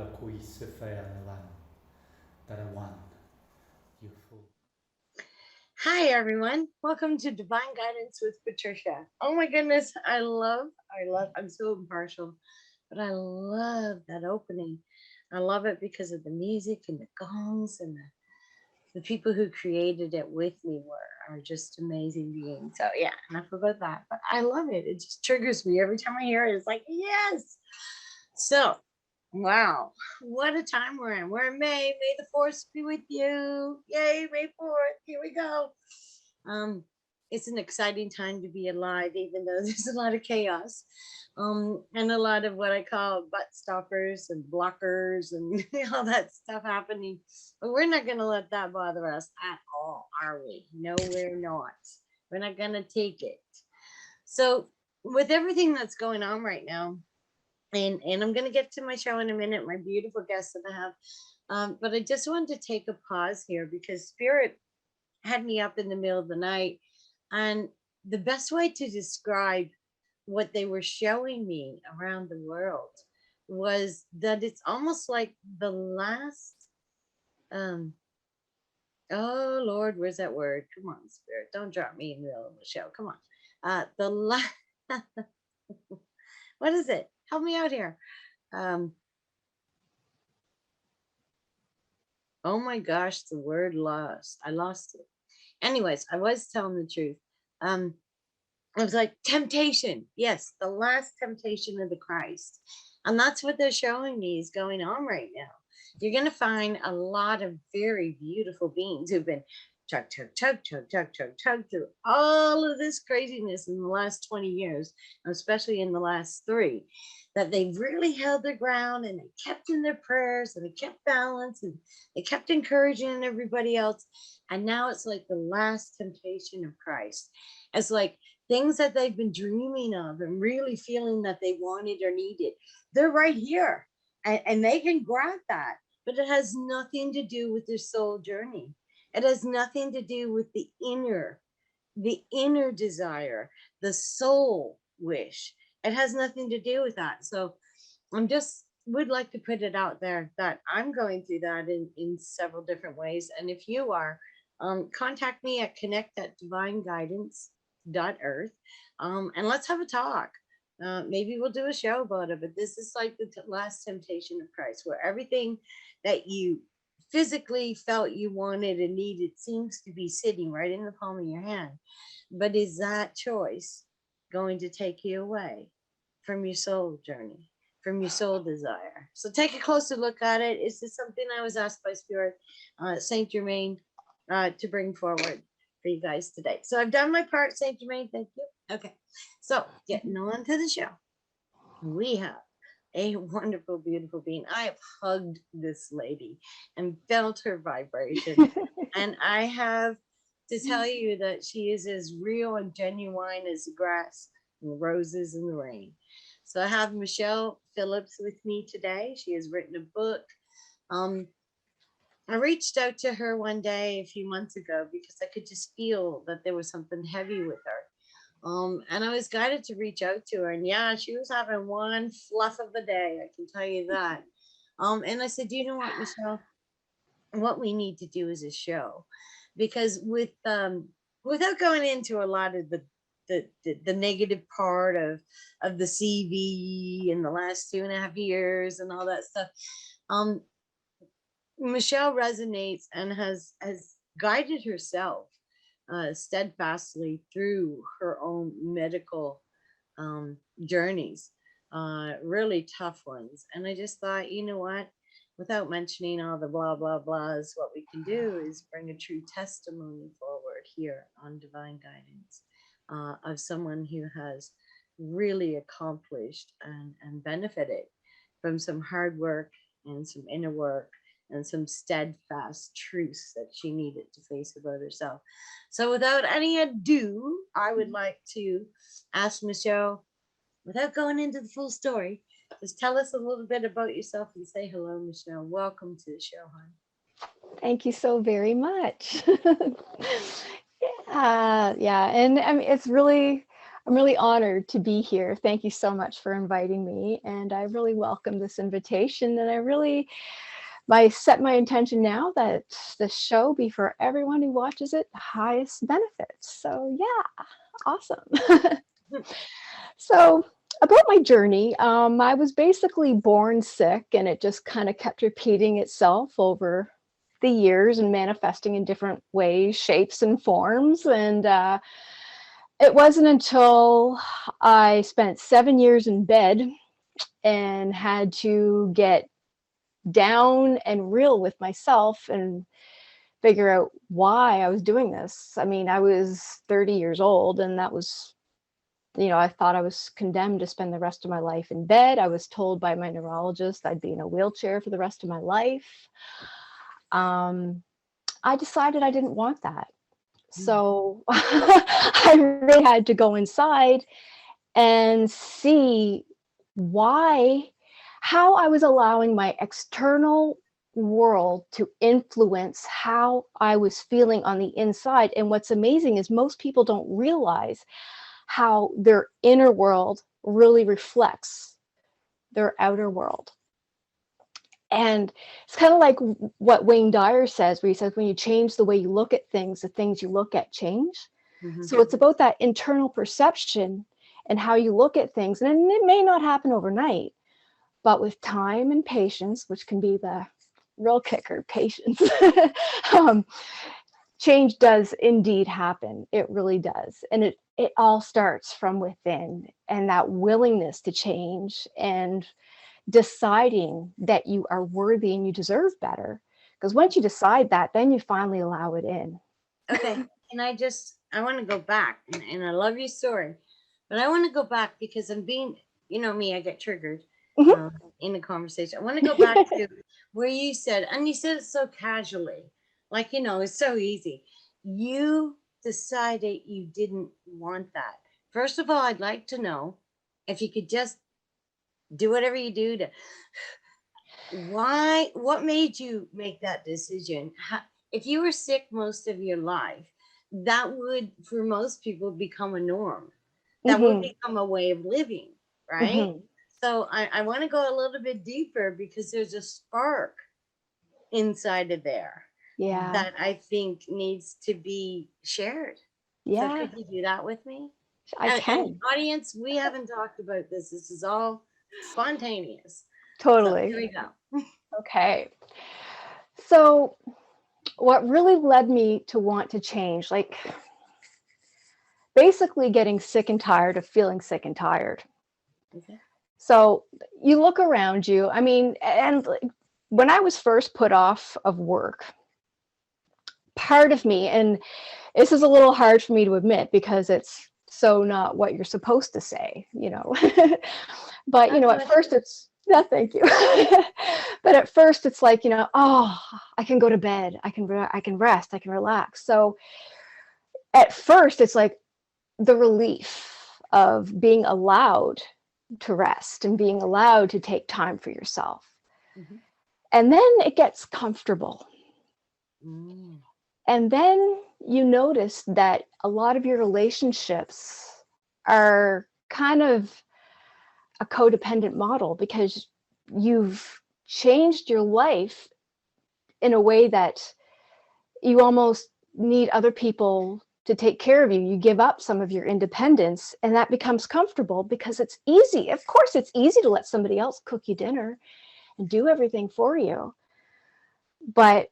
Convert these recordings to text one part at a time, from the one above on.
cui se faire that I want you full. Hi everyone, welcome to Divine Guidance with Patricia. Oh my goodness, I love, I'm so impartial, but I love that opening. I love it because of the music and the gongs and the people who created it with me are just amazing beings. So yeah, enough about that. But I love it. It just triggers me every time I hear it. It's like, yes. So wow, what a time we're in. We're in May. May the force be with you. Yay, May 4th. Here we go. Um, it's an exciting time to be alive, even though there's a lot of chaos. And a lot of what I call butt stoppers and blockers and all that stuff happening. But we're not going to let that bother us at all, are we? No, we're not. We're not going to take it. So, with everything that's going on right now, and I'm going to get to my show in a minute, my beautiful guests that I have. But I just wanted to take a pause here because Spirit had me up in the middle of the night. And the best way to describe what they were showing me around the world was that it's almost like the last, um, oh Lord, where's that word? Come on, Spirit, don't drop me in the middle of the show. Come on. The last, what is it? Help me out here. Um, Oh my gosh, the word lost. I lost it. Anyways, I was telling the truth. Um, I was like, temptation. Yes, the last temptation of the Christ. And that's what they're showing me is going on right now. You're going to find a lot of very beautiful beings who've been tug through all of this craziness in the last 20 years, especially in the last 3, that they really held their ground and they kept in their prayers and they kept balance and they kept encouraging everybody else. And now it's like the last temptation of Christ. It's like things that they've been dreaming of and really feeling that they wanted or needed. They're right here and they can grab that, but it has nothing to do with their soul journey. It has nothing to do with the inner desire, the soul wish. It has nothing to do with that. So I'm just would like to put it out there that I'm going through that in several different ways. And if you are, contact me at connect@divineguidance.earth, and let's have a talk. Maybe we'll do a show about it, but this is like the last temptation of Christ, where everything that you physically felt you wanted and needed seems to be sitting right in the palm of your hand. But is that choice going to take you away from your soul journey, from your soul desire? So take a closer look at it. Is this something I was asked by Spirit, Saint Germain, to bring forward for you guys today? So I've done my part, Saint Germain. Thank you. Okay. So getting on to the show, we have a wonderful, beautiful being. I have hugged this lady and felt her vibration. And I have to tell you that she is as real and genuine as the grass and the roses in the rain. So I have Michele Phillips with me today. She has written a book. I reached out to her one day a few months ago because I could just feel that there was something heavy with her. And I was guided to reach out to her, and yeah, she was having one fluff of a day, I can tell you that. And I said, you know what, Michele, what we need to do is a show, because without going into a lot of the negative part of the CV in the last 2.5 years and all that stuff, Michele resonates and has guided herself steadfastly through her own medical journeys, really tough ones. And I just thought, you know what? Without mentioning all the blah, blah, blahs, what we can do is bring a true testimony forward here on Divine Guidance of someone who has really accomplished and benefited from some hard work and some inner work and some steadfast truths that she needed to face about herself. So without any ado, I would like to ask Michele, without going into the full story, just tell us a little bit about yourself and say hello, Michele. Welcome to the show, hon. Thank you so very much. Yeah, and I mean, it's really I'm really honored to be here. Thank you so much for inviting me. And I really welcome this invitation. And I set my intention now that the show be for everyone who watches it, the highest benefits. So yeah, awesome. So about my journey, I was basically born sick, and it just kind of kept repeating itself over the years and manifesting in different ways, shapes, and forms. And it wasn't until I spent 7 years in bed and had to get down and real with myself and figure out why I was doing this. I mean, I was 30 years old, and that was, I thought I was condemned to spend the rest of my life in bed. I was told by my neurologist I'd be in a wheelchair for the rest of my life. I decided I didn't want that. So I really had to go inside and see how I was allowing my external world to influence how I was feeling on the inside. And what's amazing is most people don't realize how their inner world really reflects their outer world. And it's kind of like what Wayne Dyer says, where he says, when you change the way you look at things, the things you look at change. Mm-hmm. So it's about that internal perception and how you look at things. And it may not happen overnight, but with time and patience, which can be the real kicker, patience, change does indeed happen. It really does. And it all starts from within, and that willingness to change and deciding that you are worthy and you deserve better. Because once you decide that, then you finally allow it in. Okay. And I want to go back, and I love your story, but I want to go back because I'm being, me, I get triggered in the conversation. I want to go back to where you said, and you said it so casually, like, it's so easy. You decided you didn't want that. First of all, I'd like to know if you could just do whatever you do what made you make that decision? If you were sick most of your life, that would, for most people, become a norm. That would become a way of living, right? So I want to go a little bit deeper because there's a spark inside of there that I think needs to be shared. Yeah. So could you do that with me? I can. And audience, we haven't talked about this. This is all spontaneous. Totally. So here we go. Okay. So what really led me to want to change, like basically getting sick and tired of feeling sick and tired. Okay. So you look around you, I mean, and when I was first put off of work, part of me, and this is a little hard for me to admit because it's so not what you're supposed to say, but at first it's, no, thank you. But at first it's like, oh, I can go to bed, I can rest, I can relax. So at first it's like the relief of being allowed to rest and being allowed to take time for yourself. And then it gets comfortable. And then you notice that a lot of your relationships are kind of a codependent model because you've changed your life in a way that you almost need other people to take care of you. You give up some of your independence, and that becomes comfortable because it's easy. Of course, it's easy to let somebody else cook you dinner and do everything for you. But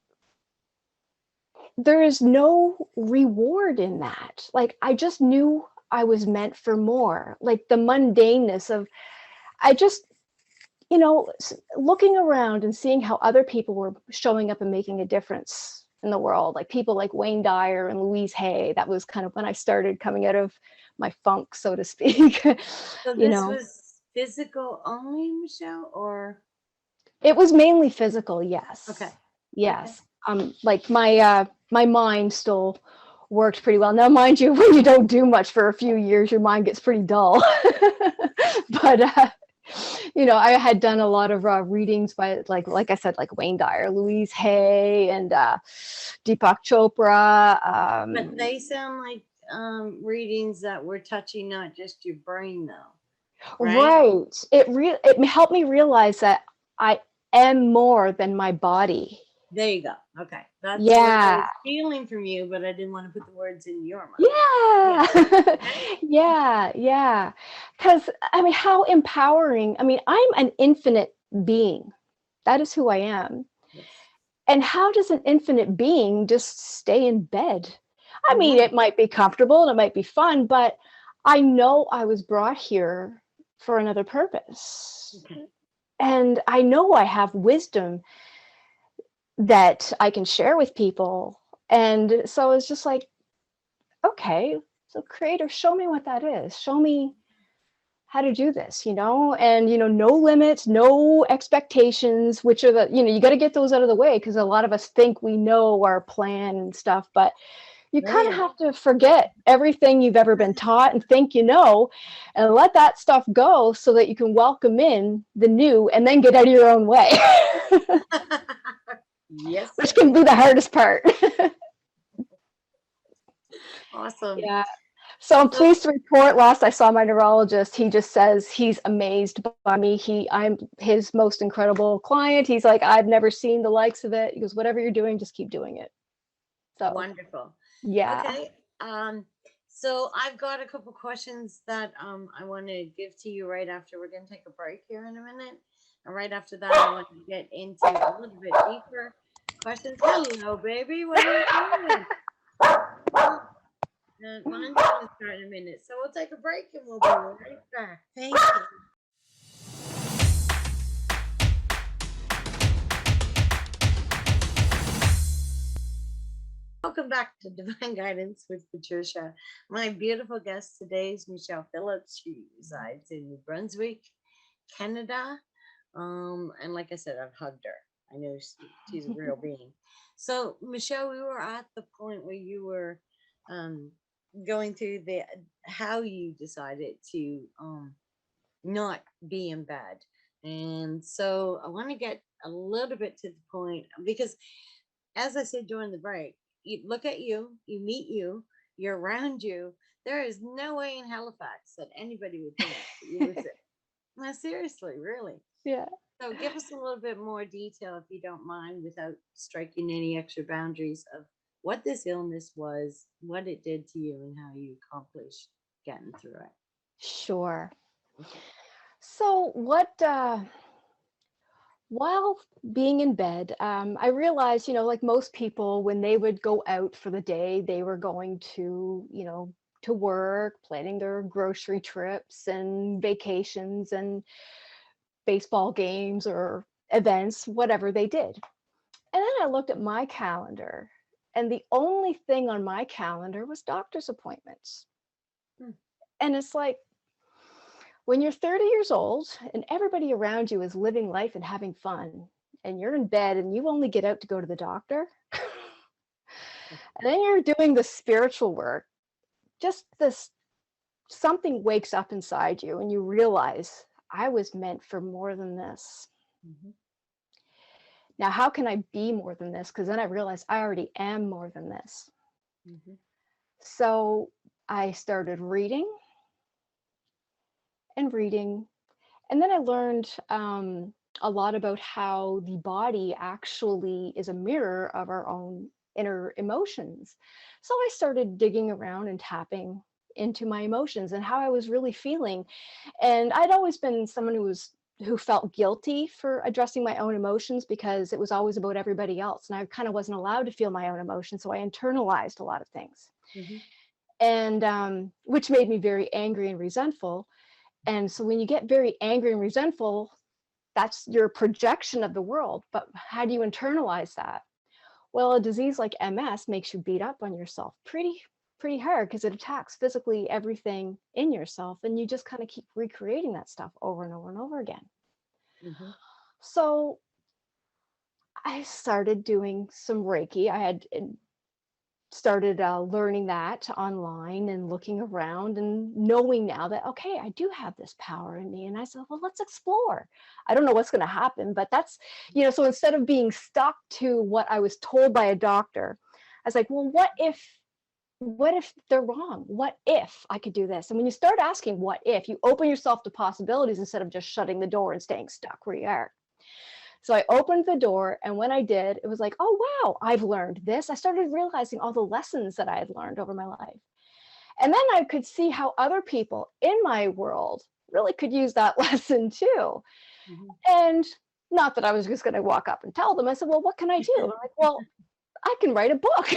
there is no reward in that. Like, I just knew I was meant for more. Like the mundaneness of, I just, looking around and seeing how other people were showing up and making a difference in the world, like people like Wayne Dyer and Louise Hay. That was kind of when I started coming out of my funk, so to speak. So this was physical only, Michelle, or? It was mainly physical, yes. Okay. Yes. Okay. Like my mind still worked pretty well. Now, mind you, when you don't do much for a few years, your mind gets pretty dull. But I had done a lot of readings by, like I said, like Wayne Dyer, Louise Hay, and Deepak Chopra. But they sound like readings that were touching not just your brain though, right? Right. It helped me realize that I am more than my body. There you go. Okay. That's what I Yeah. was feeling from you, but I didn't want to put the words in your mouth. Yeah. Okay. Yeah. Yeah. Because, I mean, how empowering. I mean, I'm an infinite being. That is who I am. Yes. And how does an infinite being just stay in bed? I mean, Mhm. it might be comfortable and it might be fun, but I know I was brought here for another purpose. Okay. And I know I have wisdom that I can share with people. And so it's just like, okay, so creator, show me what that is. Show me how to do this, and, no limits, no expectations, which are you got to get those out of the way, because a lot of us think we know our plan and stuff, but you Oh, kind of yeah. have to forget everything you've ever been taught and think and let that stuff go so that you can welcome in the new and then get out of your own way. Yes. Which can be the hardest part. Awesome. Yeah. So I'm pleased to report, last I saw my neurologist, he just says he's amazed by me. I'm his most incredible client. He's like, I've never seen the likes of it. He goes, whatever you're doing, just keep doing it. So Wonderful. yeah. Okay. So I've got a couple questions that I want to give to you right after. We're going to take a break here in a minute. And right after that, I want to get into a little bit deeper questions. Hello, baby. What are you doing? Mine's going to start in a minute. So we'll take a break and we'll be right back. Thank you. Welcome back to Divine Guidance with Patricia. My beautiful guest today is Michele Phillips. She resides in New Brunswick, Canada. And like I said, I've hugged her. I know she's a real being. So, Michele, we were at the point where you were going through how you decided to not be in bed. And so I want to get a little bit to the point, because as I said during the break, you look at you, you meet you, you're around you. There is no way in Halifax that anybody would think that you would say, no, seriously, really. Yeah. So give us a little bit more detail, if you don't mind, without striking any extra boundaries, of what this illness was, what it did to you, and how you accomplished getting through it. Sure. Okay. So while being in bed, I realized, like most people, when they would go out for the day, they were going to, to work, planning their grocery trips and vacations and baseball games or events, whatever they did. And then I looked at my calendar, and the only thing on my calendar was doctor's appointments. Hmm. And it's like, when you're 30 years old and everybody around you is living life and having fun, and you're in bed and you only get out to go to the doctor, and then you're doing the spiritual work, just something wakes up inside you and you realize, I was meant for more than this. Mm-hmm. Now, how can I be more than this? Because then I realized I already am more than this. Mm-hmm. So I started reading and reading. And then I learned a lot about how the body actually is a mirror of our own inner emotions. So I started digging around and tapping into my emotions and how I was really feeling. And I'd always been someone who felt guilty for addressing my own emotions, because it was always about everybody else. And I kind of wasn't allowed to feel my own emotions. So I internalized a lot of things. Mm-hmm. And which made me very angry and resentful. And so when you get very angry and resentful, that's your projection of the world. But how do you internalize that? Well, a disease like MS makes you beat up on yourself pretty hard, because it attacks physically everything in yourself, and you just kind of keep recreating that stuff over and over and over again. Mm-hmm. So I started doing some Reiki. I had started learning that online and looking around and knowing now that, okay, I do have this power in me. And I said, well, let's explore. I don't know what's going to happen, but that's, so instead of being stuck to what I was told by a doctor, I was like, well, what if what if they're wrong? What if I could do this? And when you start asking what if, you open yourself to possibilities instead of just shutting the door and staying stuck where you are. So I opened the door, and when I did, it was like, oh wow, I've learned this. I started realizing all the lessons that I had learned over my life. And then I could see how other people in my world really could use that lesson too. Mhm. And not that I was just going to walk up and tell them. I said, well, what can I do? And I'm like, well, I can write a book.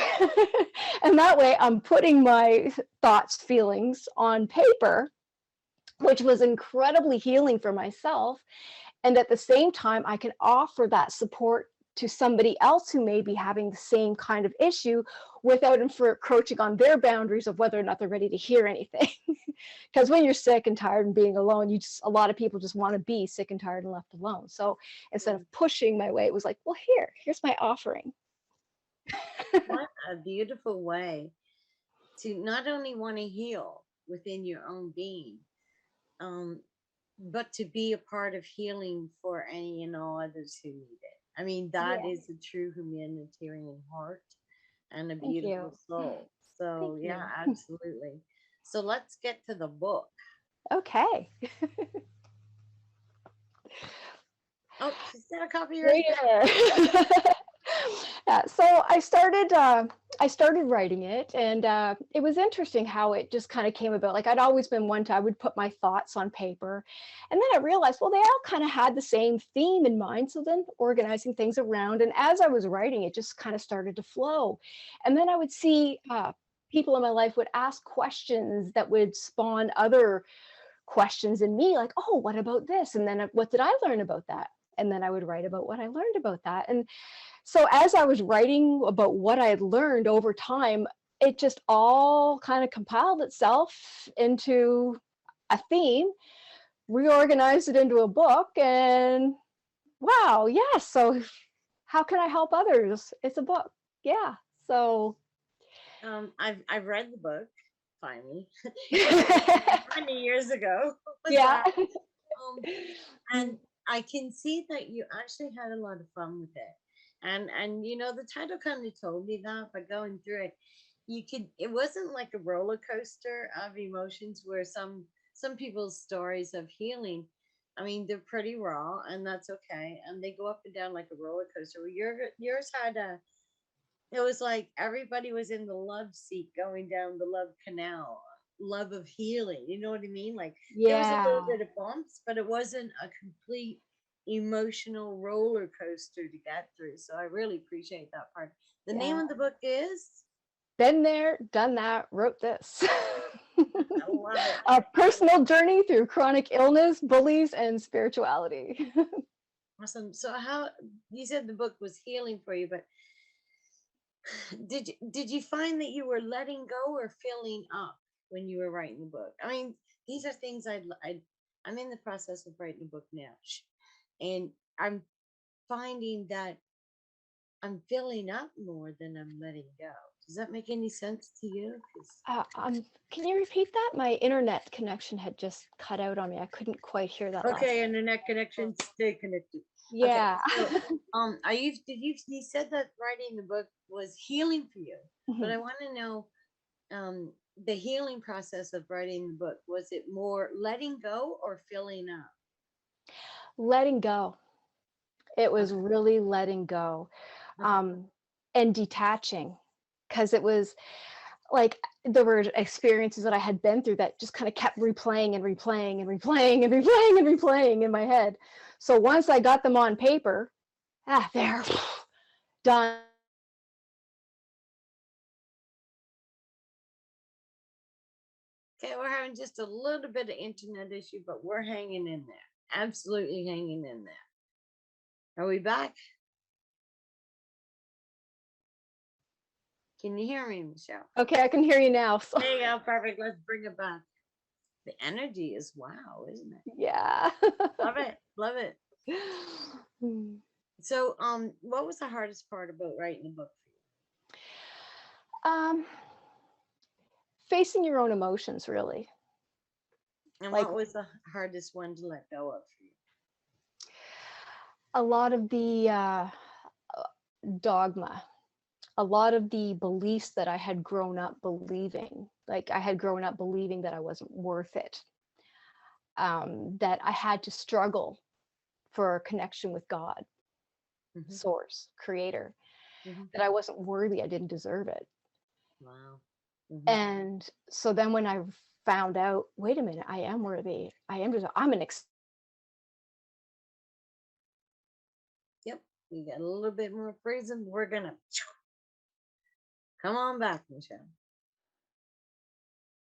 And that way I'm putting my thoughts, feelings on paper, which was incredibly healing for myself. And at the same time, I can offer that support to somebody else who may be having the same kind of issue without encroaching on their boundaries of whether or not they're ready to hear anything. Because when you're sick and tired and being alone, a lot of people just want to be sick and tired and left alone. So instead of pushing my way, it was like, well, here's my offering. What a beautiful way to not only want to heal within your own being, um, but to be a part of healing for any and all others who need it. I mean, that Yeah. is a true humanitarian heart and a Thank beautiful you. soul. So, Thank yeah, you. absolutely. So, let's get to the book. Okay. Oh, she's got a copy right Right there. here. Yeah, so I started writing it, and it was interesting how it just kind of came about. Like I'd always been one to I would put my thoughts on paper, and then I realized, well, they all kind of had the same theme in mind. So then organizing things around, and as I was writing, it just kind of started to flow. And then I would see people in my life would ask questions that would spawn other questions in me, like, oh, what about this? And then what did I learn about that? And then I would write about what I learned about that. And so as I was writing about what I had learned over time, it just all kind of compiled itself into a theme, reorganized it into a book, and wow, yes. So how can I help others? It's a book. Yeah. So I've read the book finally. It was written many years ago. Was yeah. that? And I can see that you actually had a lot of fun with it. And the title kind of told me that by going through it. It wasn't like a roller coaster of emotions where some people's stories of healing, I mean, they're pretty raw, and that's okay. And they go up and down like a roller coaster. Well, yours had a it was like everybody was in the love seat going down the love canal, love of healing. You know what I mean? Like there was a little Yeah. bit of bumps, but it wasn't a complete emotional roller coaster to get through. So I really appreciate that part. The name Yeah. of the book is, Been there, done that, wrote this. I love it. A personal journey through chronic illness, bullies, and spirituality. Awesome. So how you said the book was healing for you, but did you find that you were letting go or filling up when you were writing the book? I mean, these are things I'm in the process of writing a book now, and I'm finding that I'm filling up more than I'm letting go. Does that make any sense to you? 'Cause- Can you repeat that? My internet connection had just cut out on me. I couldn't quite hear that last. okay, internet connection, stay connected. Okay, Yeah. so are you said that writing the book was healing for you, but Mhm. I want to know the healing process of writing the book. Was it more letting go or filling up? Letting go. It was Okay. really letting go, Okay. um, and detaching, because it was like there were experiences that I had been through that just kind of kept replaying and replaying and replaying and replaying and replaying in my head. So once I got them on paper, there, done. Okay, we're having just a little bit of internet issue, but we're hanging in there. Absolutely hanging in there. Are we back? Can you hear me, Michelle? Okay, I can hear you now. So There you go. Perfect. Let's bring it back. The energy is wow, isn't it? yeah. Love it. Love it. So, what was the hardest part about writing a book for you? um, Facing your own emotions, really. And Like what was the hardest one to let go of for you? a lot of the dogma, a lot of the beliefs that I had grown up believing, like I had grown up believing that I wasn't worth it, that I had to struggle for a connection with God, Mm-hmm. source, creator, Mm-hmm. that I wasn't worthy, I didn't deserve it. Wow. Mm-hmm. And so then when I found out, wait a minute, I am worthy, I'm an Yep. We got a little bit more freezing. We're gonna come on back, Michelle.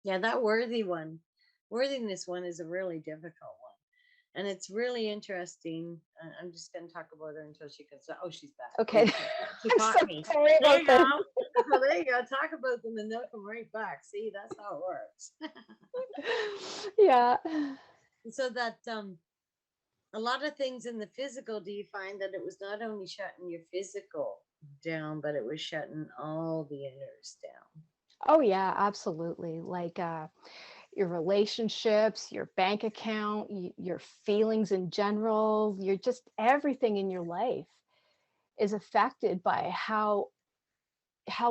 Yeah, that worthiness one is a really difficult one. And it's really interesting. I'm just going to talk about her until she comes. Oh, she's back. okay. She I'm caught so me. sorry There about you that. go. So there you go. Talk about them and they'll come right back. See, that's how it works. Yeah. So that a lot of things in the physical, do you find that it was not only shutting your physical down, but it was shutting all the inners down? Oh yeah, absolutely. Like your relationships, your bank account, your feelings in general, your just everything in your life is affected by how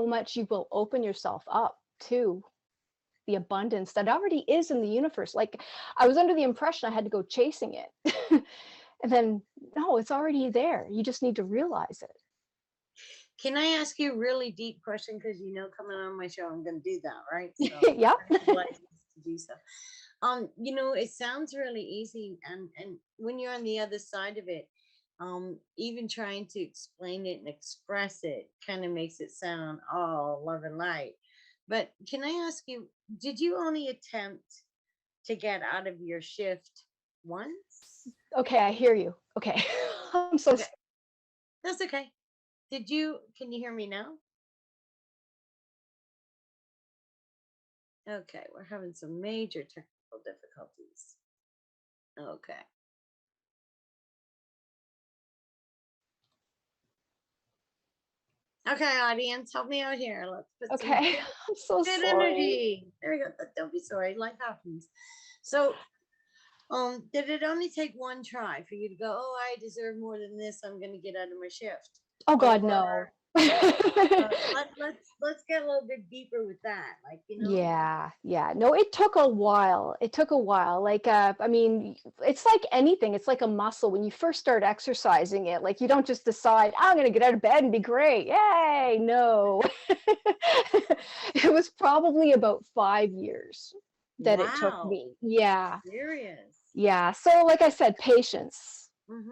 much you will open yourself up to the abundance that already is in the universe. Like I was under the impression I had to go chasing it. And then no, it's already there. You just need to realize it. Can I ask you a really deep question? Because coming on my show, I'm going to do that, right? So Yep. license to do so. It sounds really easy, and when you're on the other side of it, even trying to explain it and express it kind of makes it sound all love and light. But can I ask you, did you only attempt to get out of your shift once? Okay, I hear you. Okay. I'm so Okay, that's okay. Can you hear me now? Okay, we're having some major technical difficulties. Okay. Okay, audience, help me out here. Let's put some okay. I'm so good sorry. energy. There we go. Don't be sorry. Life happens. So, did it only take one try for you to go, oh, I deserve more than this. I'm going to get out of my shift? Oh God, Or no. let's get a little bit deeper with that. Like, Yeah. No, it took a while. It took a while. Like, I mean, it's like anything. It's like a muscle. When you first start exercising it, like you don't just decide, I'm going to get out of bed and be great. Yay. No. It was probably about 5 years that it took wow, me. Yeah. serious. Yeah. So like I said, patience. Mm-hmm.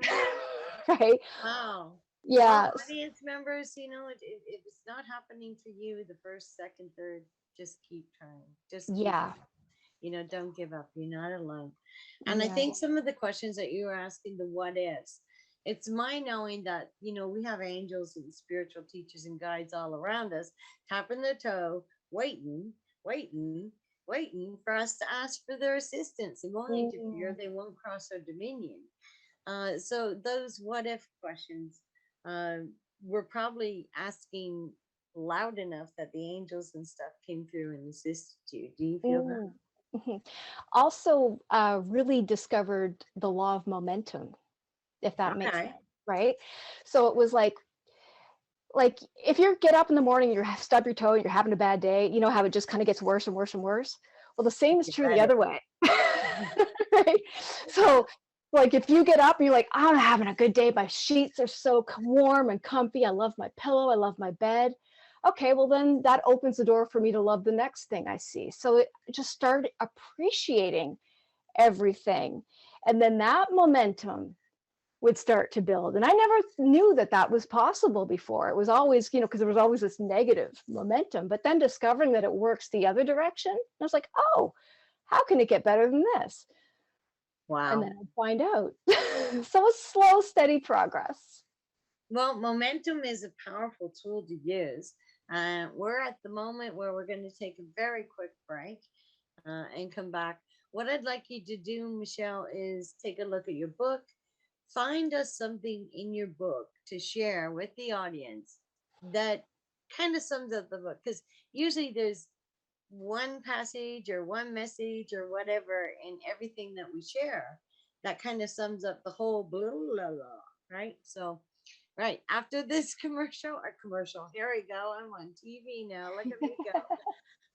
Right. Wow. Well, Yeah. audience members, if it's not happening for you the first, second, third, just keep trying. Just keep Yeah. trying. Don't give up. You're not alone. And I Yeah. think some of the questions that you were asking, the what ifs, it's my knowing that, we have angels and spiritual teachers and guides all around us, tapping their toe, waiting, waiting for us to ask for their assistance. And won't interfere, Mm. they won't cross our dominion. So those what if questions, uh, we're probably asking loud enough that the angels and stuff came through and assisted you. Do you feel that? Mm. Mhm. Also, really discovered the law of momentum, if that makes Okay. sense, right? So it was like if you get up in the morning, you stub your toe, and you're having a bad day, you know how it just kind of gets worse and worse and worse. Well, the same is You true got the it. other way, right? So, like if you get up and you're like, I'm having a good day, my sheets are so warm and comfy, I love my pillow, I love my bed. Okay, well then that opens the door for me to love the next thing I see. So it just started appreciating everything, and then that momentum would start to build. And I never knew that that was possible before. It was always, because there was always this negative momentum, but then discovering that it works the other direction, I was like, oh, how can it get better than this? And Wow. then I find out. So it's slow, steady progress. Well, momentum is a powerful tool to use. We're at the moment where we're going to take a very quick break and come back. What I'd like you to do, Michelle, is take a look at your book. Find us something in your book to share with the audience that kind of sums up the book. Because usually there's one passage or one message or whatever in everything that we share that kind of sums up the whole blah, blah, blah, right? So Right after this commercial, here we go. I'm on TV now. Look at me go.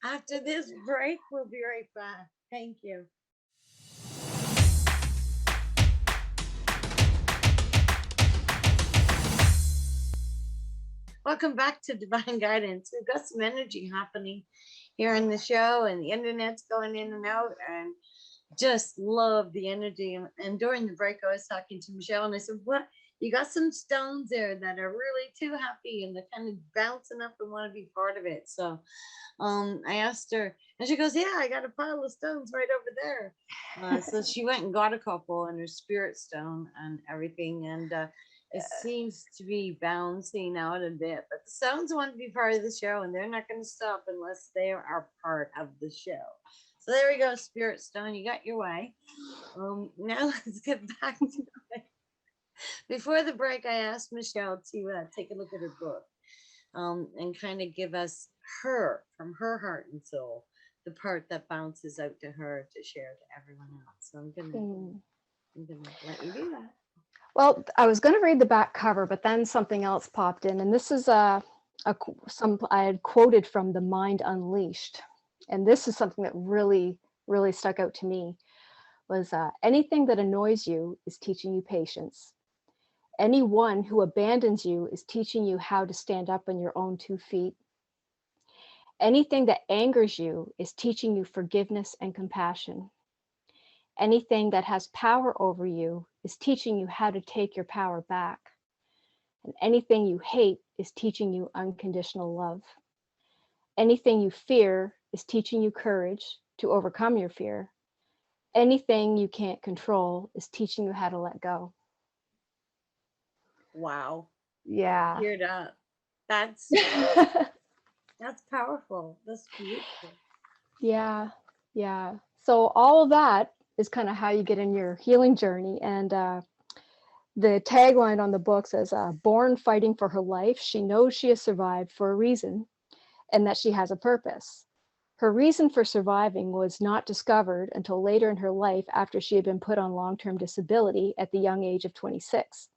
After this break, we'll be right back. Thank you. Welcome back to Divine Guidance. We've got some energy happening here in the show, and the internet's going in and out, and just love the energy. And during the break, I was talking to Michelle, and I said, "What? You got some stones there that are really too happy, and they're kind of bouncing up and want to be part of it." So I asked her, and she goes, "Yeah, I got a pile of stones right over there." So she went and got a couple and her spirit stone and everything, and it seems to be bouncing out a bit. But the stones want to be part of the show, and they're not going to stop unless they are part of the show. So there we go, spirit stone. You got your way. Now let's get back to it. Before the break, I asked Michelle to take a look at her book and kind of give us from her heart and soul, the part that bounces out to her to share to everyone else. So I'm gonna let you do that. Well, I was going to read the back cover, but then something else popped in, and this is some I had quoted from The Mind Unleashed, and this is something that really stuck out to me. Was anything that annoys you is teaching you patience. Anyone who abandons you is teaching you how to stand up on your own 2 feet. Anything that angers you is teaching you forgiveness and compassion. Anything that has power over you is teaching you how to take your power back. And anything you hate is teaching you unconditional love. Anything you fear is teaching you courage to overcome your fear. Anything you can't control is teaching you how to let go. Wow. Yeah. Geared up. That's powerful. That's beautiful. Yeah. So all of that is kind of how you get in your healing journey. And the tagline on the book says, "Born fighting for her life, she knows she has survived for a reason and that she has a purpose. Her reason for surviving was not discovered until later in her life, after she had been put on long-term disability at the young age of 26.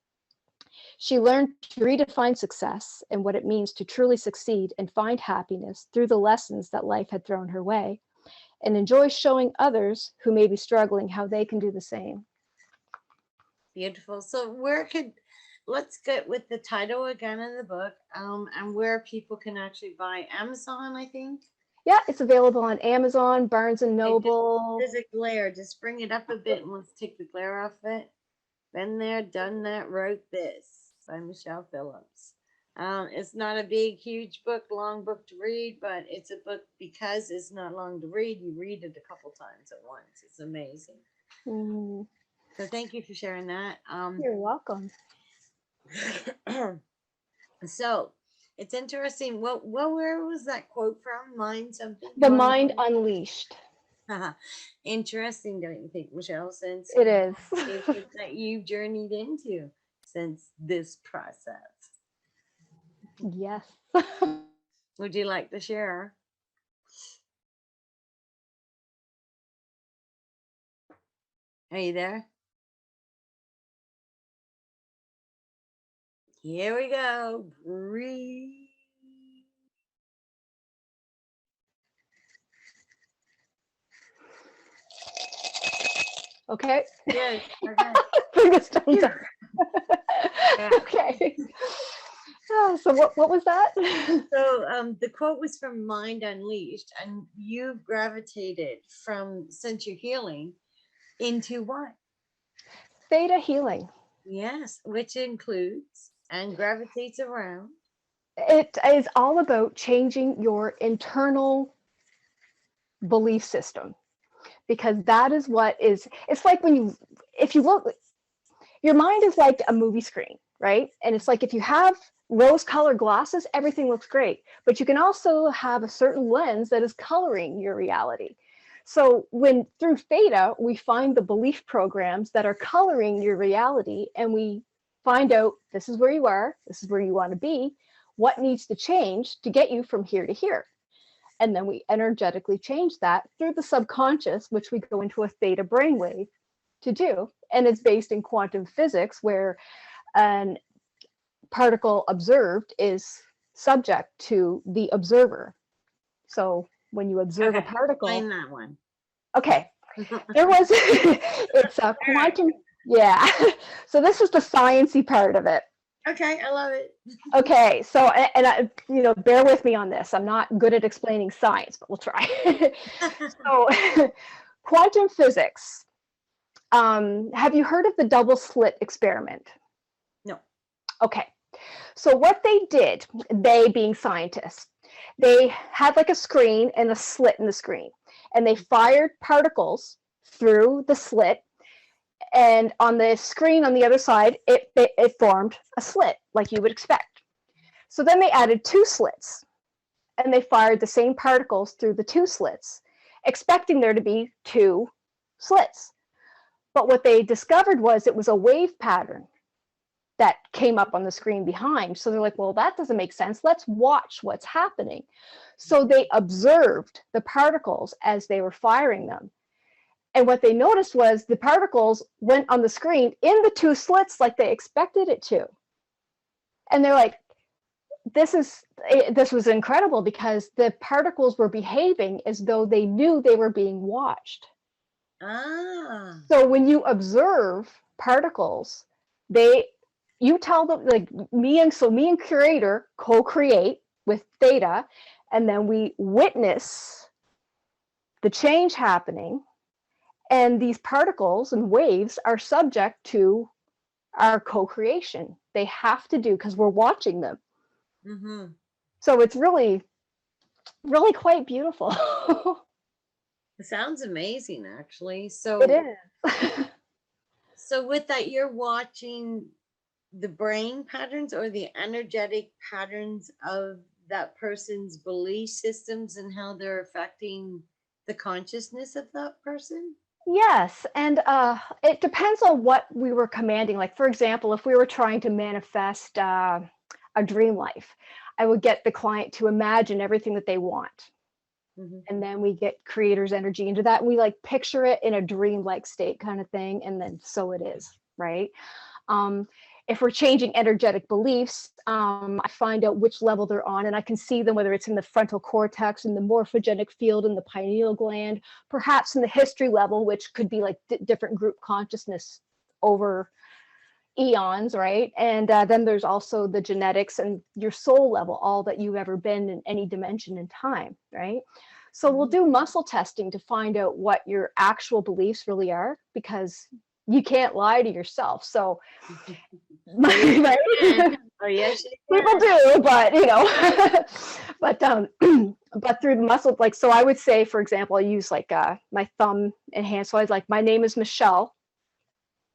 She learned to redefine success and what it means to truly succeed and find happiness through the lessons that life had thrown her way, and enjoy showing others who may be struggling how they can do the same." Beautiful. So let's get with the title again in the book, and where people can actually buy. Amazon, I think. Yeah, it's available on Amazon, Barnes and Noble. There's a glare. Just bring it up a bit and let's take the glare off it. Been there, done that, wrote this by Michele Phillips. It's not a big, huge book, long book to read, but it's a book because it's not long to read. You read it a couple times at once. It's amazing. Mm. So thank you for sharing that. You're welcome. So it's interesting. Where was that quote from? Mind something? The Mind Unleashed. Interesting, don't you think, Michelle? Since It is. that you've journeyed into since this process. Yes. Would you like to share? Are you there? Here we go. Breathe. Okay. Yes. Okay. Bring the stones up. Yeah. Okay. So what was that? So the quote was from Mind Unleashed, and you've gravitated from, since you're healing, into what? Theta healing. Yes, which includes and gravitates around. It is all about changing your internal belief system, because that is what is, it's like if you look, your mind is like a movie screen, right? And it's like if you have rose-colored glasses, everything looks great, but you can also have a certain lens that is coloring your reality. So when through Theta, we find the belief programs that are coloring your reality, and we find out this is where you are, this is where you want to be, what needs to change to get you from here to here. And then we energetically change that through the subconscious, which we go into a Theta brainwave to do. And it's based in quantum physics, where an particle observed is subject to the observer. So when you observe a Okay, particle, explain that one. okay, there was, it's a quantum, yeah. So this is the sciencey part of it. Okay, I love it. Okay, so, and I, bear with me on this. I'm not good at explaining science, but we'll try. So quantum physics. Have you heard of the double slit experiment? No. Okay, so what they did, they being scientists, they had like a screen and a slit in the screen, and they fired particles through the slit, and on the screen on the other side, it formed a slit like you would expect. So then they added two slits, and they fired the same particles through the two slits, expecting there to be two slits. But what they discovered was it was a wave pattern that came up on the screen behind. So they're like, well, that doesn't make sense. Let's watch what's happening. So they observed the particles as they were firing them. And what they noticed was the particles went on the screen in the two slits like they expected it to. And they're like, this was incredible, because the particles were behaving as though they knew they were being watched. Ah. So when you observe particles, you tell them, like me and curator co-create with theta, and then we witness the change happening, and these particles and waves are subject to our co-creation. They have to do, because we're watching them. Mm-hmm. So it's really, really quite beautiful. It sounds amazing, actually. So it is. So with that, you're watching the brain patterns or the energetic patterns of that person's belief systems and how they're affecting the consciousness of that person? Yes, and it depends on what we were commanding. Like, for example, if we were trying to manifest a dream life, I would get the client to imagine everything that they want. Mm-hmm. And then we get creator's energy into that. We like picture it in a dream-like state kind of thing, and then so it is, right? If we're changing energetic beliefs, I find out which level they're on, and I can see them, whether it's in the frontal cortex, in the morphogenic field, in the pineal gland, perhaps in the history level, which could be like different group consciousness over eons, right? And then there's also the genetics and your soul level, all that you've ever been in any dimension in time, right? So we'll do muscle testing to find out what your actual beliefs really are, because you can't lie to yourself. So right? Oh yes, people do, but but through the muscle, like, so I would say, for example, I use like my thumb and hand. So I was like, my name is Michelle.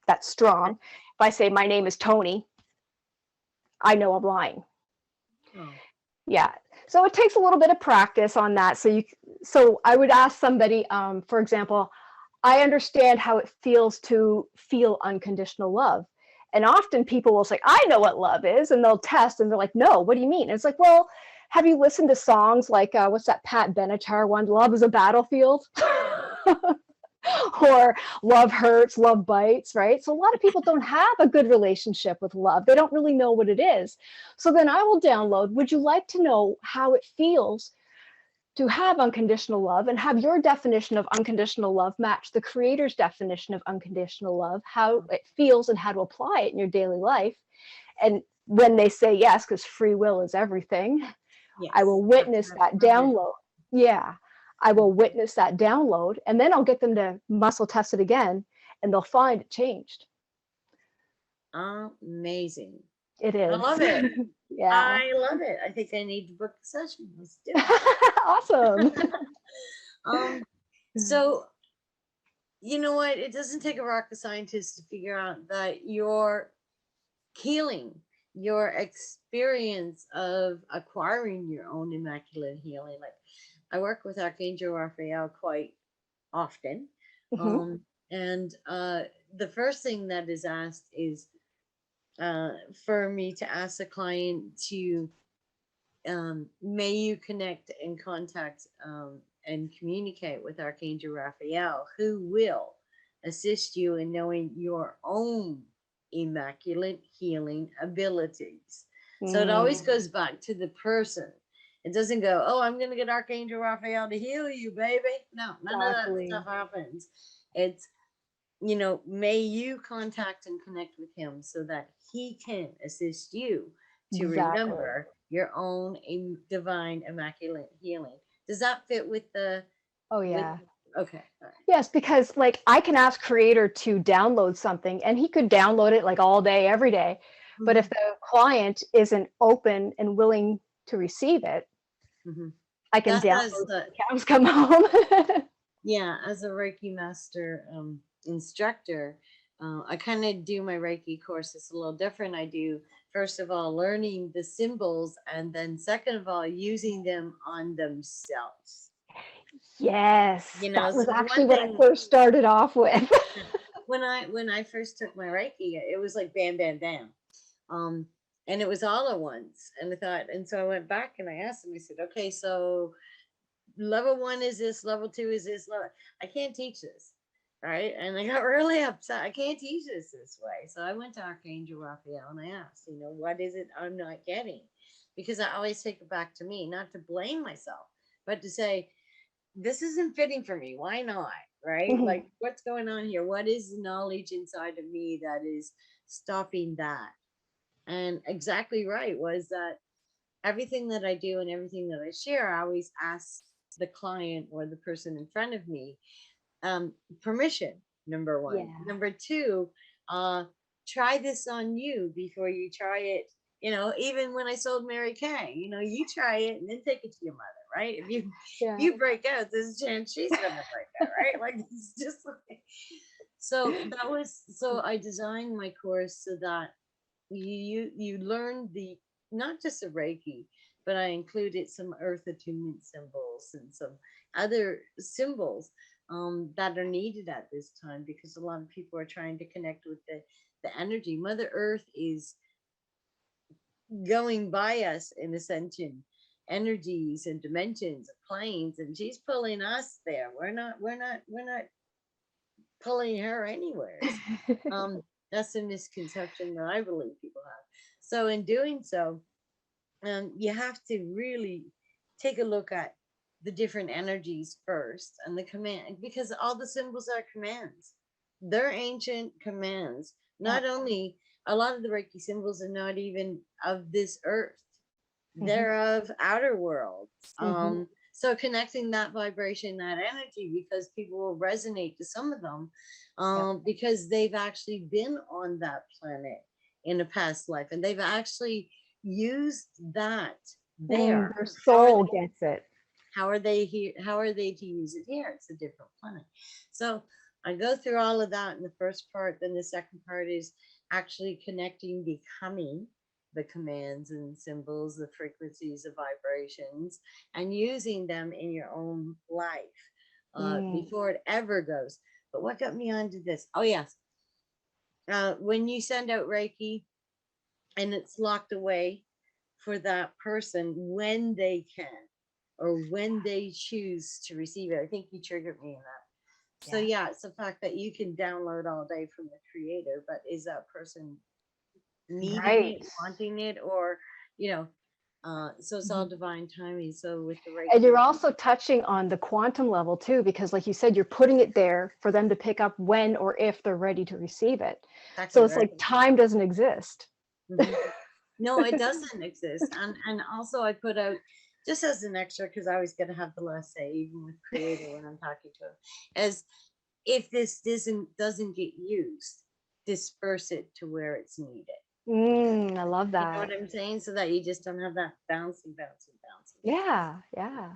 That's strong. If I say my name is Tony, I know I'm lying. Oh. Yeah. So it takes a little bit of practice on that. So I would ask somebody, for example, I understand how it feels to feel unconditional love. And often people will say, I know what love is, and they'll test, and they're like, no, what do you mean? And it's like, well, have you listened to songs like, what's that Pat Benatar one, Love is a Battlefield? Or love hurts, love bites, right? So a lot of people don't have a good relationship with love. They don't really know what it is. So then I will download, would you like to know how it feels to have unconditional love, and have your definition of unconditional love match the creator's definition of unconditional love, how it feels and how to apply it in your daily life? And when they say yes, because free will is everything, yes, I will witness that download. Yeah, I will witness that download, and then I'll get them to muscle test it again, and they'll find it changed. Amazing. It is. I love it. Yeah. I love it. I think I need to book a session. Let's do it. Awesome. So, you know what? It doesn't take a rocket scientist to figure out that your healing, your experience of acquiring your own immaculate healing. Like, I work with Archangel Raphael quite often. Mm-hmm. And the first thing that is asked is for me to ask the client to may you connect and contact and communicate with Archangel Raphael, who will assist you in knowing your own immaculate healing abilities. So it always goes back to the person. It doesn't go, oh, I'm going to get Archangel Raphael to heal you, baby. No, none of that stuff happens. It's, you know, may you contact and connect with him so that he can assist you to remember your own divine immaculate healing. Does that fit with the? Oh yeah. Okay. All right. Yes, because like I can ask Creator to download something and he could download it like all day, every day. But if the client isn't open and willing to receive it, I can download the cows come home. Yeah, as a Reiki master instructor, I kind of do my Reiki course. It's a little different. I do, first of all, learning the symbols, and then second of all, using them on themselves. Yes, you know, that was so actually what I first started off with. when I first took my Reiki, it was like bam, bam, bam. And it was all at once. And I thought, and so I went back and I asked him, I said, okay, so level 1 is this, level 2 is this, I can't teach this. Right. And I got really upset. I can't teach this way. So I went to Archangel Raphael and I asked, you know, what is it I'm not getting? Because I always take it back to me, not to blame myself, but to say, this isn't fitting for me. Why not? Right. Like, what's going on here? What is the knowledge inside of me that is stopping that? And exactly right was that everything that I do and everything that I share, I always ask the client or the person in front of me permission, number 1. Yeah. Number 2, try this on you before you try it. You know, even when I sold Mary Kay, you know, you try it and then take it to your mother, right? If you break out, there's a chance she's gonna break out, right? Like, it's just like, so that was, so I designed my course so that you learn the, not just a Reiki, but I included some earth attunement symbols and some other symbols that are needed at this time, because a lot of people are trying to connect with the energy. Mother Earth is going by us in ascension energies and dimensions of planes, and she's pulling us there. We're not pulling her anywhere. That's a misconception that I believe people have. So in doing so, you have to really take a look at the different energies first and the command, because all the symbols are commands. They're ancient commands. Not only, a lot of the Reiki symbols are not even of this earth. They're of outer worlds. So connecting that vibration, that energy, because people will resonate to some of them, because they've actually been on that planet in a past life, and they've actually used that there. Their soul gets it. How are they here? How are they to use it here? It's a different planet. So I go through all of that in the first part. Then the second part is actually connecting, becoming the commands and symbols, the frequencies, the vibrations, and using them in your own life before it ever goes. But what got me onto this? Oh, yes. When you send out Reiki and it's locked away for that person when they can, or when they choose to receive it. I think you triggered me in that. So yeah, it's the fact that you can download all day from the Creator, but is that person needing it, wanting it, or, you know, so it's all divine timing. So with the Reiki, and you're also touching on the quantum level too, because like you said, you're putting it there for them to pick up when or if they're ready to receive it. Exactly, so it's like time doesn't exist. No, it doesn't exist. And also I put out, just as an extra, because I always got to have the last say, even with Creator when I'm talking to him, as if this doesn't get used, disperse it to where it's needed. I love that. You know what I'm saying? So that you just don't have that bouncing. Yeah. I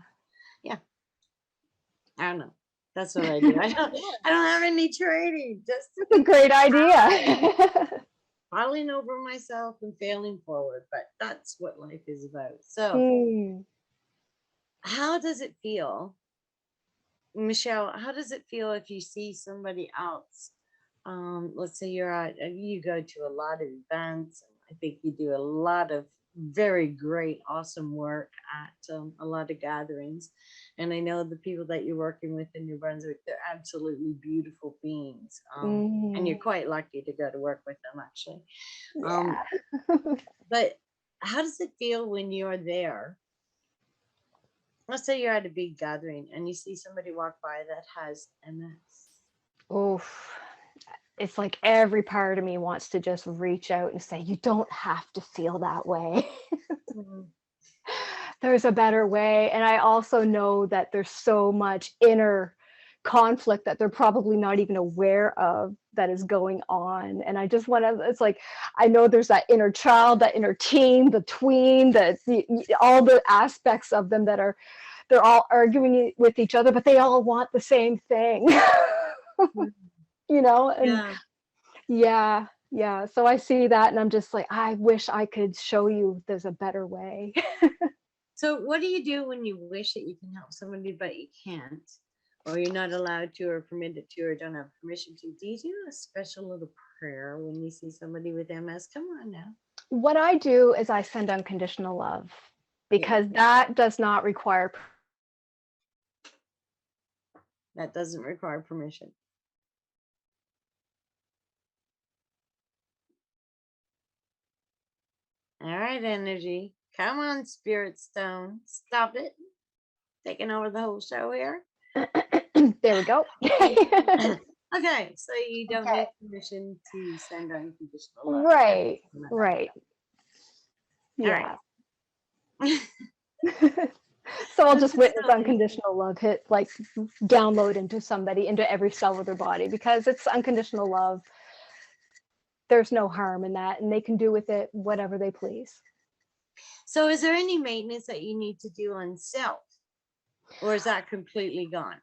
don't know. That's what I do. I don't have any training. Just it's a great idea. falling over myself and failing forward, but that's what life is about. So how does it feel, Michelle? How does it feel if you see somebody else? Let's say you go to a lot of events, and I think you do a lot of very great, awesome work at a lot of gatherings. And I know the people that you're working with in New Brunswick, they're absolutely beautiful beings. And you're quite lucky to go to work with them, actually. But how does it feel when you're there? Let's say you're at a big gathering and you see somebody walk by that has MS. Oof. It's like every part of me wants to just reach out and say, you don't have to feel that way. Mhm. There's a better way. And I also know that there's so much inner conflict that they're probably not even aware of that is going on. And I just want to, it's like, I know there's that inner child, that inner teen, the tween, all the aspects of them that are, they're all arguing with each other, but they all want the same thing. You know, and yeah. So I see that and I'm just like, I wish I could show you there's a better way. So what do you do when you wish that you can help somebody but you can't, or you're not allowed to, or permitted to, or don't have permission to? Do you do a special little prayer when you see somebody with MS? Come on now. What I do is I send unconditional love, because that does not require. That doesn't require permission. All right, energy. Come on, spirit stone. Stop it. Taking over the whole show here. There we go. Okay, so you don't need permission to send unconditional love. Right. Yeah. So I'll just witness unconditional love hit, like, download into somebody, into every cell of their body, because it's unconditional love. There's no harm in that, and they can do with it whatever they please. So is there any maintenance that you need to do on self, or is that completely gone?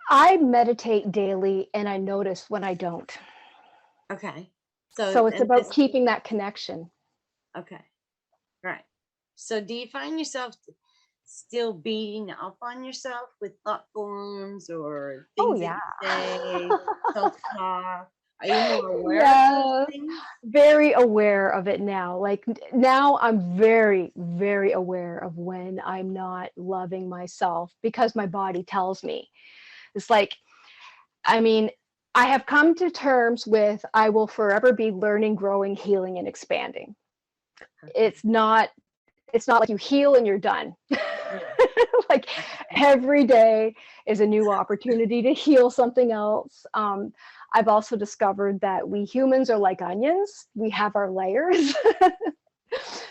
I meditate daily and I notice when I don't. Okay. So it's about keeping that connection. Okay. Right. So do you find yourself still beating up on yourself with thought forms or things that you say, self-talk? Are you more aware of those things? Very aware of it now. Like now I'm very, very aware of when I'm not loving myself, because my body tells me. It's like, I mean, I have come to terms with, I will forever be learning, growing, healing, and expanding. It's not like you heal and you're done. Like every day is a new opportunity to heal something else. I've also discovered that we humans are like onions. We have our layers.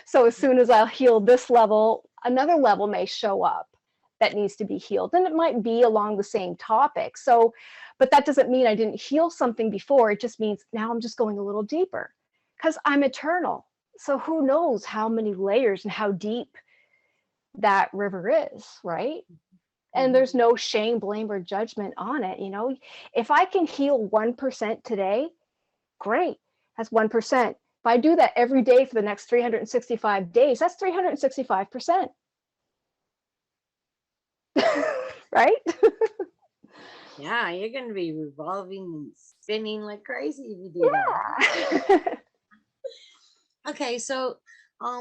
So as soon as I'll heal this level, another level may show up that needs to be healed. And it might be along the same topic. So, but that doesn't mean I didn't heal something before. It just means now I'm just going a little deeper, because I'm eternal. So who knows how many layers and how deep that river is, right? And there's no shame, blame, or judgment on it. You know, if I can heal 1% today, great. That's 1%. If I do that every day for the next 365 days, that's 365%. Right? Yeah, you're going to be revolving and spinning like crazy if you do that. Okay, so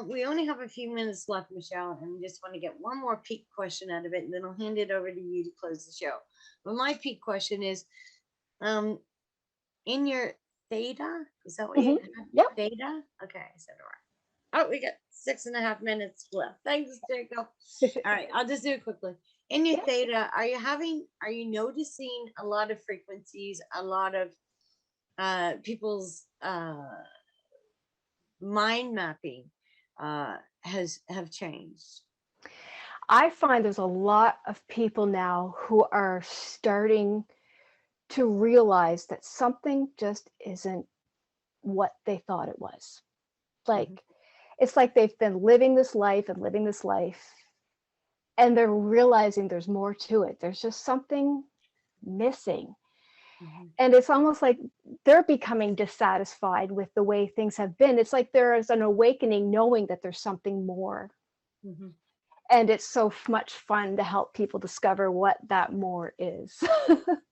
we only have a few minutes left, Michelle, and just want to get one more peak question out of it, and then I'll hand it over to you to close the show. But my peak question is, in your theta, is that what you have? Yep. Theta? Okay, I said it right. Oh, we got 6.5 minutes left. Thanks, Jacob. All right, I'll just do it quickly. In your theta, are you noticing a lot of frequencies, a lot of people's mind mapping have changed? I find there's a lot of people now who are starting to realize that something just isn't what they thought it was. Like, it's like they've been living this life, and they're realizing there's more to it. There's just something missing. And it's almost like they're becoming dissatisfied with the way things have been. It's like there is an awakening, knowing that there's something more. And it's so much fun to help people discover what that more is.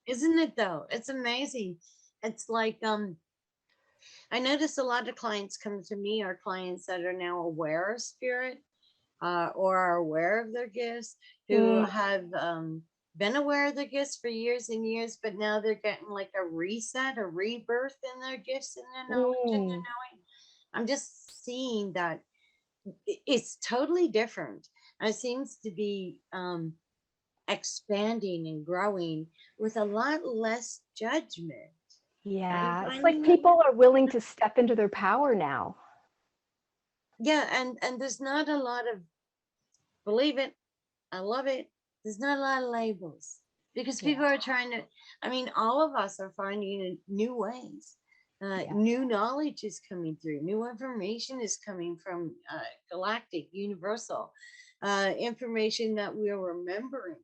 Isn't it though? It's amazing. It's like, I notice a lot of clients come to me are clients that are now aware of spirit, or are aware of their gifts, who have been aware of their gifts for years and years, but now they're getting like a reset, a rebirth in their gifts and their knowledge and their knowing. I'm just seeing that it's totally different. And it seems to be expanding and growing with a lot less judgment. Are you Yeah, it's like finding that? people are willing to step into their power now. Yeah, and there's not a lot of, believe it, I love it. There's not a lot of labels because Yeah, people are trying to, I mean, all of us are finding new ways. yeah, New knowledge is coming through, new information is coming from galactic, universal information that we're remembering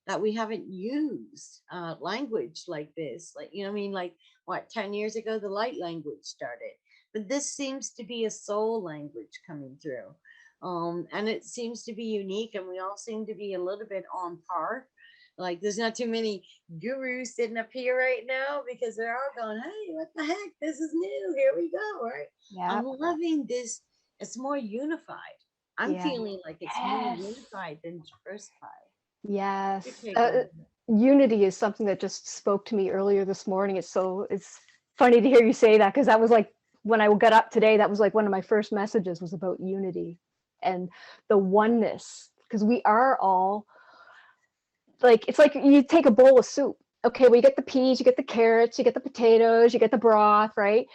that we haven't used language like this. Like, you know, what I mean, like what, 10 years ago, the light language started. But this seems to be a soul language coming through. And it seems to be unique, and we all seem to be a little bit on par. Like there's not too many gurus sitting up here right now because they're all going, hey, what the heck? This is new. Here we go. Right. yeah, I'm loving this. It's more unified. I'm yeah. feeling like it's more Yes, unified than diversified. Your yes. take on it. Unity is something that just spoke to me earlier this morning. It's funny to hear you say that, because that was like when I got up today, that was like one of my first messages was about unity and the oneness, because we are all like, it's like you take a bowl of soup. Okay, well, you get the peas, you get the carrots, you get the potatoes, you get the broth, right?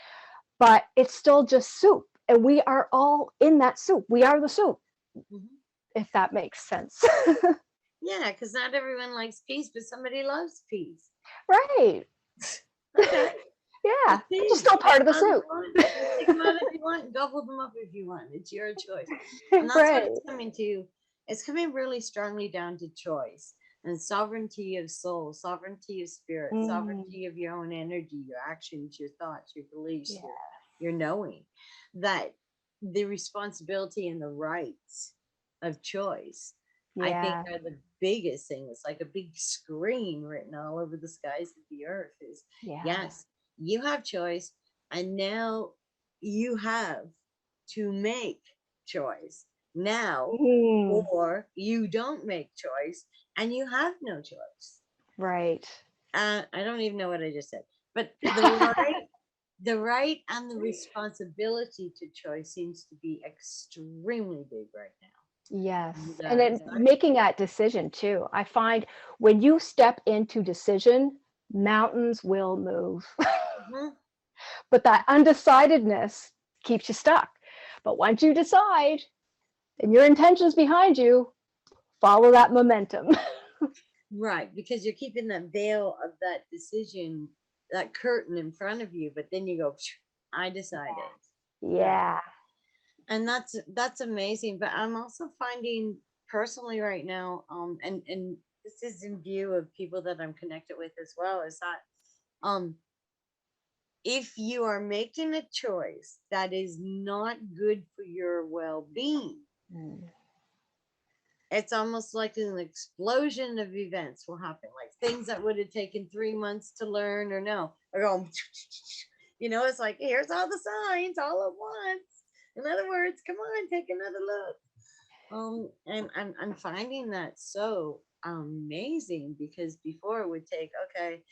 But it's still just soup, and we are all in that soup. We are the soup, Mhm. if that makes sense. Yeah, because not everyone likes peas, but somebody loves peas. Right. Okay. Yeah, It's they're just peas. still Take part of them the out if soup. you want. Take them out if you want. Gobble them up if you want. It's your choice. And that's what Right. it's coming to. It's coming really strongly down to choice and sovereignty of soul, sovereignty of spirit, Mm, sovereignty of your own energy, your actions, your thoughts, your beliefs, yeah. your knowing. That the responsibility and the rights of choice, I think, Yeah. are the biggest thing. It's like a big screen written all over the skies of the earth is, Yeah. yes, you have choice, and now you have to make choice now, Mm, or you don't make choice and you have no choice. right. I don't even know what I just said, but the right and the responsibility to choice seems to be extremely big right now. Yes. And, And then so making that decision too. I find when you step into decision, mountains will move. mhm. But that undecidedness keeps you stuck. But once you decide and your intentions behind you, follow that momentum. Right, because you're keeping that veil of that decision, that curtain in front of you, but then you go, "Phew, I decided." Yeah. Yeah. And that's amazing. But I'm also finding personally right now, and this is in view of people that I'm connected with as well, is that um if you are making a choice that is not good for your well-being, Mm. it's almost like an explosion of events will happen. Like things that would have taken 3 months to learn or know are going, it's like, here's all the signs all at once. In other words, come on, take another look. And I'm finding that so amazing, because before it would take, okay,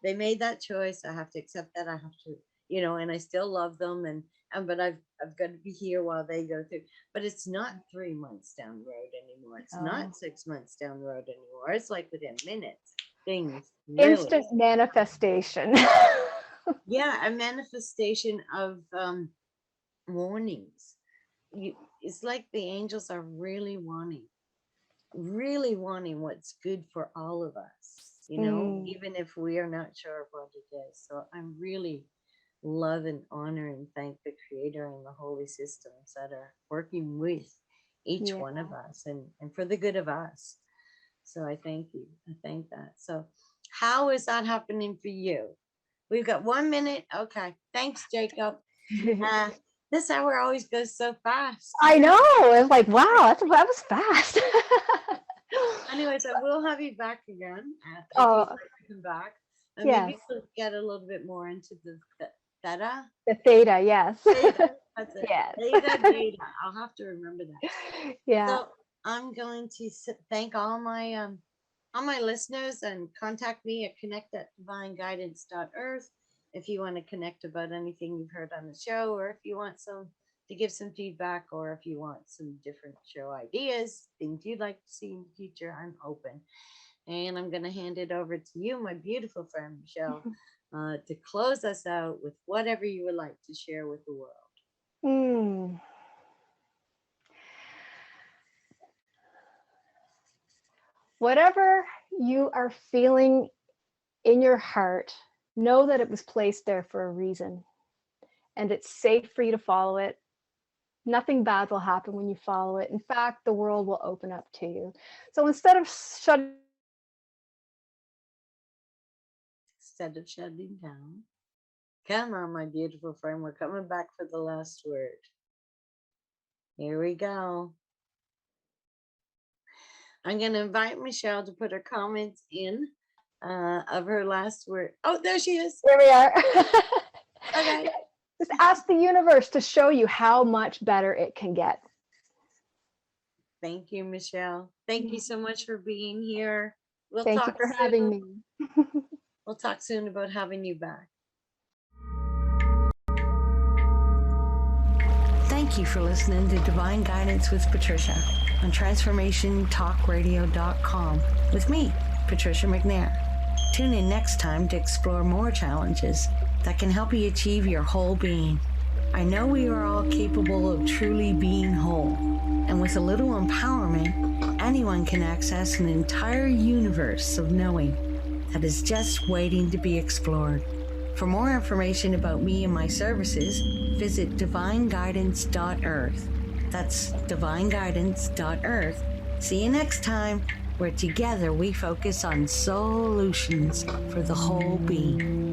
they made that choice. I have to accept that. I have to, and I still love them, and but I've got to be here while they go through. But it's not 3 months down the road anymore. It's Oh. not 6 months down the road anymore. It's like within minutes. Things really, Instant manifestation. yeah, a manifestation of warnings. It's like the angels are really wanting what's good for all of us, Mm. even if we are not sure of what it is. So I'm really love and honor and thank the creator and the holy systems that are working with each Yeah. one of us, and for the good of us. So I thank you. I thank that. So how is that happening for you? We've got 1 minute. Okay. Thanks, Jacob. Uh, this hour always goes so fast. I know. It's like, wow, that was fast. Anyways, I will have you back again if you'd Oh, like to come back. And yes. maybe we'll get a little bit more into the theta. The theta, yes. Theta. That's it. Yes. Theta, data. I'll have to remember that. Yeah. So I'm going to thank all my listeners, and contact me at connect@divineguidance.earth if you want to connect about anything you've heard on the show, or if you want some to give some feedback, or if you want some different show ideas, things you'd like to see in the future, I'm open. And I'm going to hand it over to you, my beautiful friend Michelle, to close us out with whatever you would like to share with the world. Whatever you are feeling in your heart, know that it was placed there for a reason, and it's safe for you to follow it. Nothing bad will happen when you follow it. In fact, the world will open up to you. So instead of shutting down, come on, my beautiful friend, we're coming back for the last word. Here we go. I'm going to invite Michelle to put her comments in of her last word. Oh, there she is. There we are. Okay. Just ask the universe to show you how much better it can get. Thank you, Michelle. Thank you so much for being here. Thank you for having me. We'll talk soon about having you back. Thank you for listening to Divine Guidance with Patricia on transformationtalkradio.com with me, Patricia McNair. Tune in next time to explore more challenges that can help you achieve your whole being. I know we are all capable of truly being whole, and with a little empowerment, anyone can access an entire universe of knowing that is just waiting to be explored. For more information about me and my services, visit divineguidance.earth. That's divineguidance.earth. See you next time, where together we focus on SOULutions for the whole being.